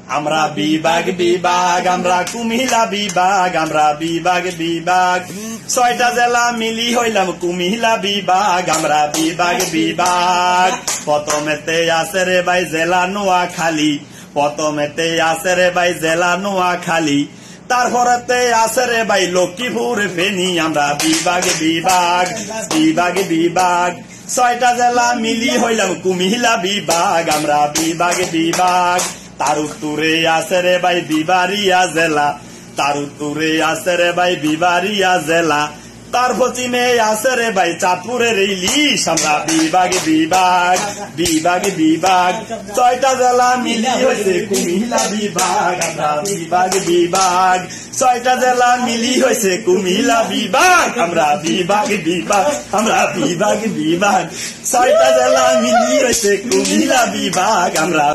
আমরা বিভাগ বিভাগ আমরা কুমিল্লা বিভাগ আমরা বিভাগ বিভাগ 6টা জেলা মিলি হইলাম কুমিল্লা বিভাগ আমরা বিভাগ বিভাগ প্রথমেতে আছে রে ভাই জেলা নোয়াখালী প্রথমেতে আছে রে ভাই জেলা নোয়াখালী তারপরেতে আছে রে ভাই লক্ষ্মীপুর ফেনী আমরা বিভাগ বিভাগ বিভাগ বিভাগ 6টা জেলা মিলি হইলাম কুমিল্লা বিভাগ আমরা বিভাগ বিভাগ তার উত্তরে আছে রে ভাই বিবারিয়া জেলা তার উত্তরে আছে রে ভাই বিবারিয়া জেলা তার পশ্চিমে আছে রে ভাই চাঁদপুরের ইলিশ আমরা বিভাগ বিভাগ বিভাগ বিভাগ 6টা জেলা মিলি হয়েছে কুমিল্লা বিভাগ আমরা বিভাগ বিভাগ 6টা জেলা মিলি হয়েছে কুমিল্লা বিভাগ আমরা বিভাগ বিভাগ আমরা বিভাগ বিভাগ 6টা জেলা মিলি হয়েছে কুমিল্লা বিভাগ আমরা